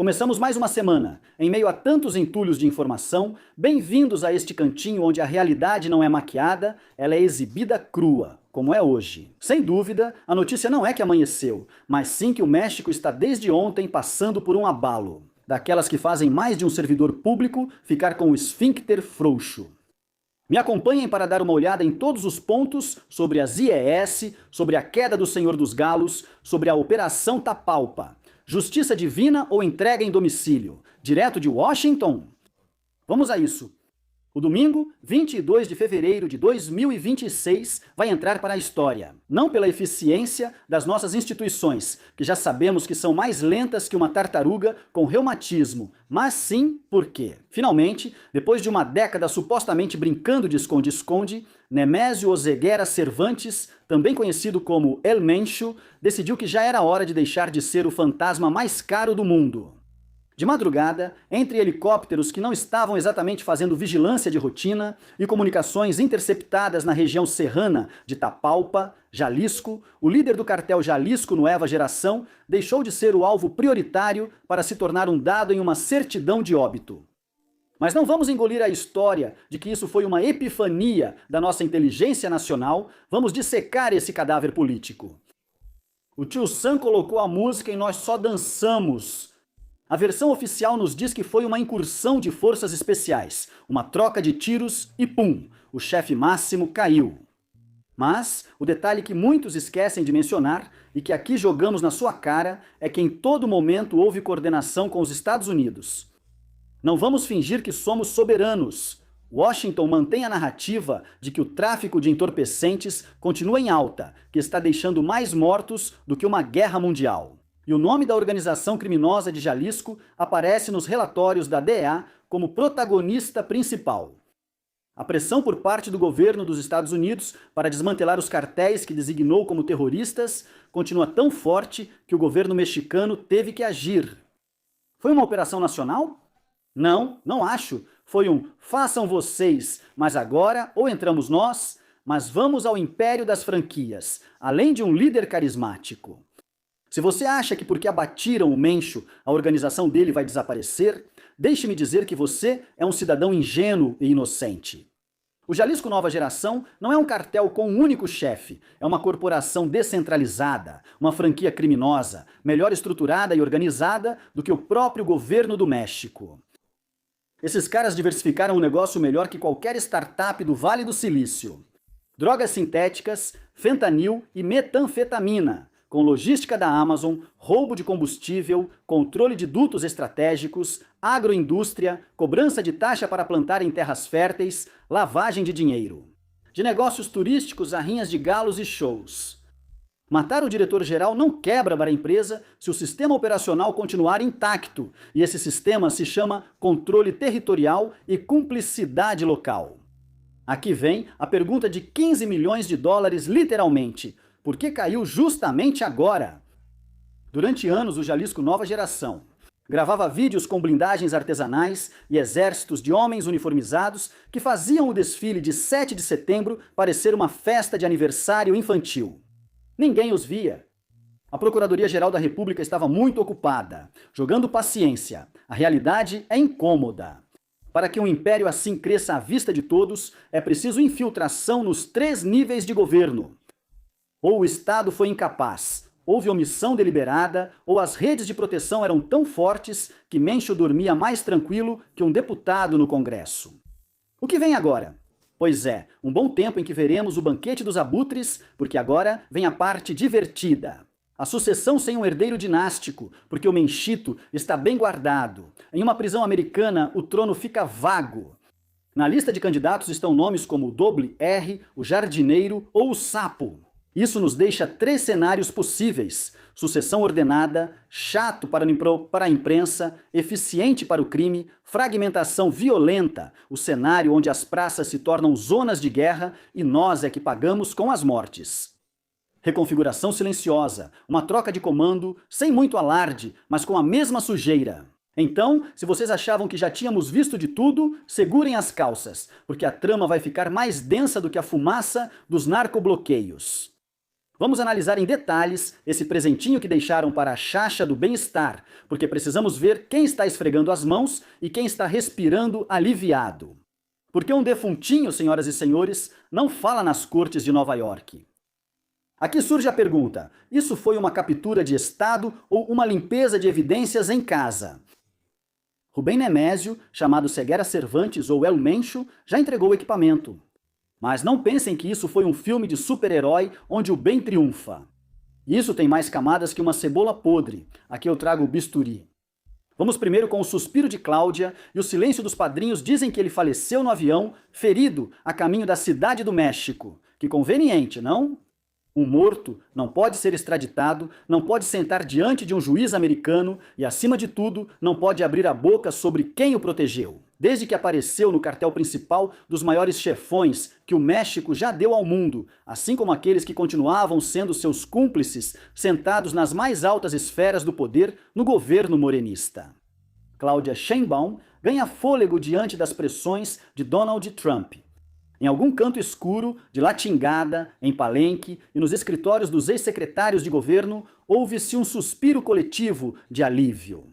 Começamos mais uma semana. Em meio a tantos entulhos de informação, bem-vindos a este cantinho onde a realidade não é maquiada, ela é exibida crua, como é hoje. Sem dúvida, a notícia não é que amanheceu, mas sim que o México está desde ontem passando por um abalo. Daquelas que fazem mais de um servidor público ficar com o esfíncter frouxo. Me acompanhem para dar uma olhada em todos os pontos sobre as IES, sobre a queda do Senhor dos Galos, sobre a Operação Tapalpa. Justiça divina ou entrega em domicílio? Direto de Washington? Vamos a isso. O domingo, 22 de fevereiro de 2026, vai entrar para a história. Não pela eficiência das nossas instituições, que já sabemos que são mais lentas que uma tartaruga com reumatismo, mas sim porque, finalmente, depois de uma década supostamente brincando de esconde-esconde, Nemésio Oseguera Cervantes, também conhecido como El Mencho, decidiu que já era hora de deixar de ser o fantasma mais caro do mundo. De madrugada, entre helicópteros que não estavam exatamente fazendo vigilância de rotina e comunicações interceptadas na região serrana de Tapalpa, Jalisco, o líder do cartel Jalisco Nueva Geração deixou de ser o alvo prioritário para se tornar um dado em uma certidão de óbito. Mas não vamos engolir a história de que isso foi uma epifania da nossa inteligência nacional, vamos dissecar esse cadáver político. O tio Sam colocou a música e nós só dançamos. A versão oficial nos diz que foi uma incursão de forças especiais, uma troca de tiros e pum, o chefe máximo caiu. Mas o detalhe que muitos esquecem de mencionar e que aqui jogamos na sua cara é que em todo momento houve coordenação com os Estados Unidos. Não vamos fingir que somos soberanos. Washington mantém a narrativa de que o tráfico de entorpecentes continua em alta, que está deixando mais mortos do que uma guerra mundial. E o nome da organização criminosa de Jalisco aparece nos relatórios da DEA como protagonista principal. A pressão por parte do governo dos Estados Unidos para desmantelar os cartéis que designou como terroristas continua tão forte que o governo mexicano teve que agir. Foi uma operação nacional? Não acho. Foi um façam vocês, mas agora ou entramos nós, mas vamos ao império das franquias, além de um líder carismático. Se você acha que porque abatiram o Mencho, a organização dele vai desaparecer, deixe-me dizer que você é um cidadão ingênuo e inocente. O Jalisco Nova Geração não é um cartel com um único chefe, é uma corporação descentralizada, uma franquia criminosa, melhor estruturada e organizada do que o próprio governo do México. Esses caras diversificaram o negócio melhor que qualquer startup do Vale do Silício. Drogas sintéticas, fentanil e metanfetamina, com logística da Amazon, roubo de combustível, controle de dutos estratégicos, agroindústria, cobrança de taxa para plantar em terras férteis, lavagem de dinheiro. De negócios turísticos a rinhas de galos e shows. Matar o diretor-geral não quebra para a empresa se o sistema operacional continuar intacto, e esse sistema se chama controle territorial e cumplicidade local. Aqui vem a pergunta de 15 milhões de dólares literalmente. Por que caiu justamente agora? Durante anos, o Jalisco Nova Geração gravava vídeos com blindagens artesanais e exércitos de homens uniformizados que faziam o desfile de 7 de setembro parecer uma festa de aniversário infantil. Ninguém os via. A Procuradoria-Geral da República estava muito ocupada, jogando paciência. A realidade é incômoda. Para que um império assim cresça à vista de todos, é preciso infiltração nos 3 níveis de governo. Ou o Estado foi incapaz, houve omissão deliberada, ou as redes de proteção eram tão fortes que Mencho dormia mais tranquilo que um deputado no Congresso. O que vem agora? Pois é, um bom tempo em que veremos o banquete dos abutres, porque agora vem a parte divertida. A sucessão sem um herdeiro dinástico, porque o Menchito está bem guardado. Em uma prisão americana, o trono fica vago. Na lista de candidatos estão nomes como o Doble R, o Jardineiro ou o Sapo. Isso nos deixa 3 cenários possíveis: sucessão ordenada, chato para a imprensa, eficiente para o crime, fragmentação violenta, o cenário onde as praças se tornam zonas de guerra e nós é que pagamos com as mortes. Reconfiguração silenciosa, uma troca de comando, sem muito alarde, mas com a mesma sujeira. Então, se vocês achavam que já tínhamos visto de tudo, segurem as calças, porque a trama vai ficar mais densa do que a fumaça dos narcobloqueios. Vamos analisar em detalhes esse presentinho que deixaram para a Chacha do bem-estar, porque precisamos ver quem está esfregando as mãos e quem está respirando aliviado. Porque um defuntinho, senhoras e senhores, não fala nas cortes de Nova York. Aqui surge a pergunta: isso foi uma captura de Estado ou uma limpeza de evidências em casa? Rubem Nemésio, chamado Ceguera Cervantes ou El Mencho, já entregou o equipamento. Mas não pensem que isso foi um filme de super-herói onde o bem triunfa. Isso tem mais camadas que uma cebola podre. Aqui eu trago o bisturi. Vamos primeiro com o suspiro de Cláudia e o silêncio dos padrinhos dizem que ele faleceu no avião, ferido, a caminho da Cidade do México. Que conveniente, não? Um morto não pode ser extraditado, não pode sentar diante de um juiz americano e, acima de tudo, não pode abrir a boca sobre quem o protegeu. Desde que apareceu no cartel principal dos maiores chefões que o México já deu ao mundo, assim como aqueles que continuavam sendo seus cúmplices, sentados nas mais altas esferas do poder no governo morenista. Cláudia Sheinbaum ganha fôlego diante das pressões de Donald Trump. Em algum canto escuro, de latingada, em Palenque e nos escritórios dos ex-secretários de governo, ouve-se um suspiro coletivo de alívio.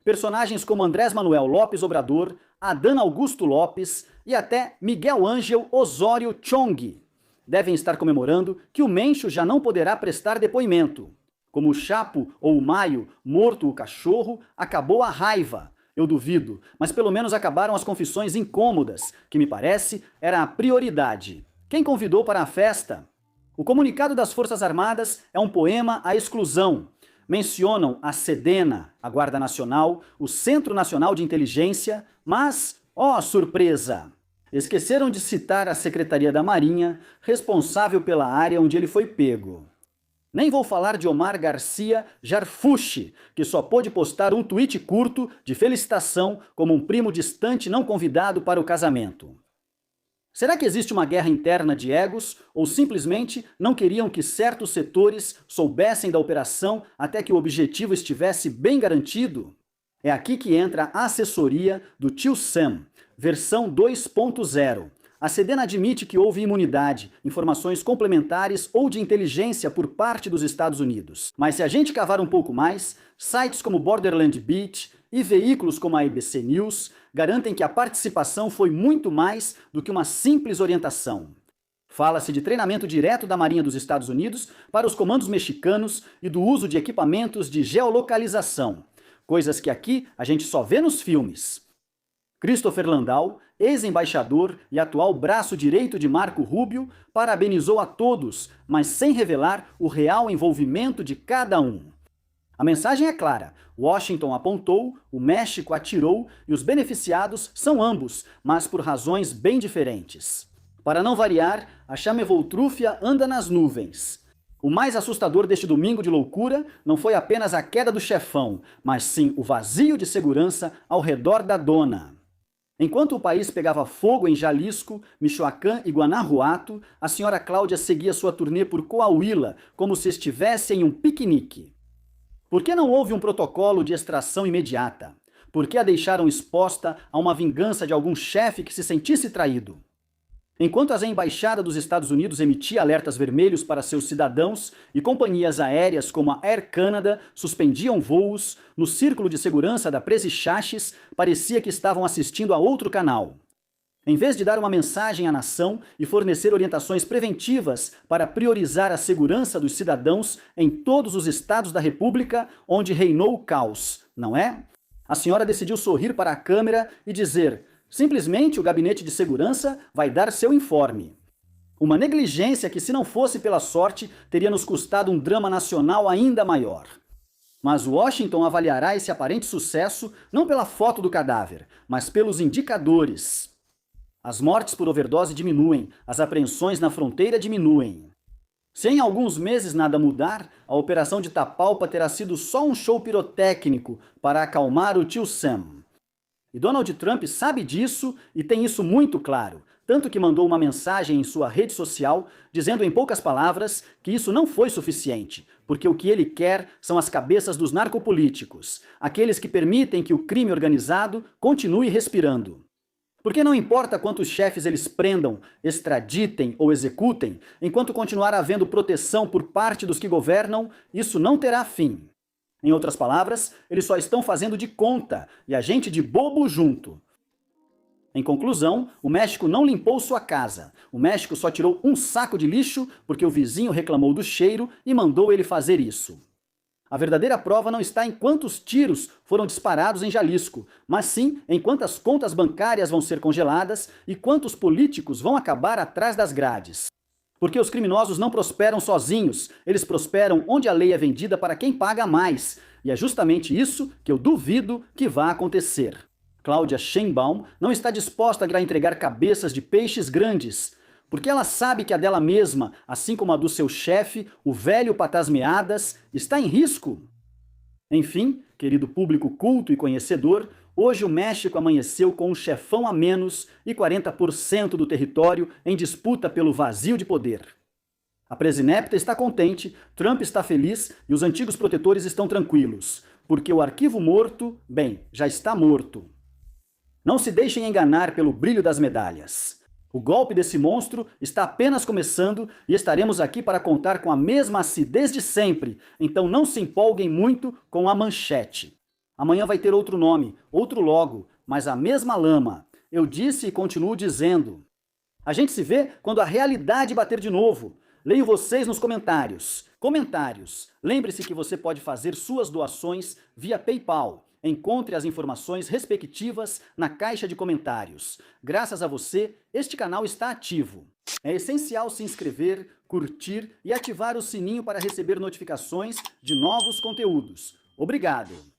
Personagens como Andrés Manuel Lopes Obrador, Adán Augusto Lopes e até Miguel Ángel Osório Chong devem estar comemorando que o Mencho já não poderá prestar depoimento. Como o Chapo ou o Maio, morto o cachorro, acabou a raiva. Eu duvido, mas pelo menos acabaram as confissões incômodas, que me parece era a prioridade. Quem convidou para a festa? O comunicado das Forças Armadas é um poema à exclusão. Mencionam a SEDENA, a Guarda Nacional, o Centro Nacional de Inteligência, mas, ó surpresa! Esqueceram de citar a Secretaria da Marinha, responsável pela área onde ele foi pego. Nem vou falar de Omar Garcia Jarfushi, que só pôde postar um tweet curto de felicitação como um primo distante não convidado para o casamento. Será que existe uma guerra interna de egos ou simplesmente não queriam que certos setores soubessem da operação até que o objetivo estivesse bem garantido? É aqui que entra a assessoria do tio Sam, versão 2.0. A SEDENA admite que houve imunidade, informações complementares ou de inteligência por parte dos Estados Unidos. Mas se a gente cavar um pouco mais, sites como Borderland Beat e veículos como a ABC News garantem que a participação foi muito mais do que uma simples orientação. Fala-se de treinamento direto da Marinha dos Estados Unidos para os comandos mexicanos e do uso de equipamentos de geolocalização, coisas que aqui a gente só vê nos filmes. Christopher Landau, ex-embaixador e atual braço direito de Marco Rubio, parabenizou a todos, mas sem revelar o real envolvimento de cada um. A mensagem é clara: Washington apontou, o México atirou e os beneficiados são ambos, mas por razões bem diferentes. Para não variar, a chamevoltrúfia anda nas nuvens. O mais assustador deste domingo de loucura não foi apenas a queda do chefão, mas sim o vazio de segurança ao redor da dona. Enquanto o país pegava fogo em Jalisco, Michoacán e Guanajuato, a senhora Cláudia seguia sua turnê por Coahuila como se estivesse em um piquenique. Por que não houve um protocolo de extração imediata? Por que a deixaram exposta a uma vingança de algum chefe que se sentisse traído? Enquanto a embaixada dos Estados Unidos emitia alertas vermelhos para seus cidadãos e companhias aéreas como a Air Canada suspendiam voos, no círculo de segurança da Presichaches parecia que estavam assistindo a outro canal. Em vez de dar uma mensagem à nação e fornecer orientações preventivas para priorizar a segurança dos cidadãos em todos os estados da República onde reinou o caos, não é? A senhora decidiu sorrir para a câmera e dizer: simplesmente o gabinete de segurança vai dar seu informe. Uma negligência que, se não fosse pela sorte, teria nos custado um drama nacional ainda maior. Mas Washington avaliará esse aparente sucesso não pela foto do cadáver, mas pelos indicadores. As mortes por overdose diminuem, as apreensões na fronteira diminuem. Se em alguns meses nada mudar, a operação de Tapalpa terá sido só um show pirotécnico para acalmar o tio Sam. E Donald Trump sabe disso e tem isso muito claro, tanto que mandou uma mensagem em sua rede social dizendo em poucas palavras que isso não foi suficiente, porque o que ele quer são as cabeças dos narcopolíticos, aqueles que permitem que o crime organizado continue respirando. Porque não importa quantos chefes eles prendam, extraditem ou executem, enquanto continuar havendo proteção por parte dos que governam, isso não terá fim. Em outras palavras, eles só estão fazendo de conta, e a gente de bobo junto. Em conclusão, o México não limpou sua casa. O México só tirou um saco de lixo porque o vizinho reclamou do cheiro e mandou ele fazer isso. A verdadeira prova não está em quantos tiros foram disparados em Jalisco, mas sim em quantas contas bancárias vão ser congeladas e quantos políticos vão acabar atrás das grades. Porque os criminosos não prosperam sozinhos, eles prosperam onde a lei é vendida para quem paga mais. E é justamente isso que eu duvido que vá acontecer. Cláudia Sheinbaum não está disposta a entregar cabeças de peixes grandes, porque ela sabe que a dela mesma, assim como a do seu chefe, o velho Patas Meadas, está em risco. Enfim, querido público culto e conhecedor, hoje o México amanheceu com um chefão a menos e 40% do território em disputa pelo vazio de poder. A presinepta está contente, Trump está feliz e os antigos protetores estão tranquilos, porque o arquivo morto, bem, já está morto. Não se deixem enganar pelo brilho das medalhas. O golpe desse monstro está apenas começando e estaremos aqui para contar com a mesma acidez de sempre, então não se empolguem muito com a manchete. Amanhã vai ter outro nome, outro logo, mas a mesma lama. Eu disse e continuo dizendo. A gente se vê quando a realidade bater de novo. Leio vocês nos comentários. Comentários. Lembre-se que você pode fazer suas doações via PayPal. Encontre as informações respectivas na caixa de comentários. Graças a você, este canal está ativo. É essencial se inscrever, curtir e ativar o sininho para receber notificações de novos conteúdos. Obrigado!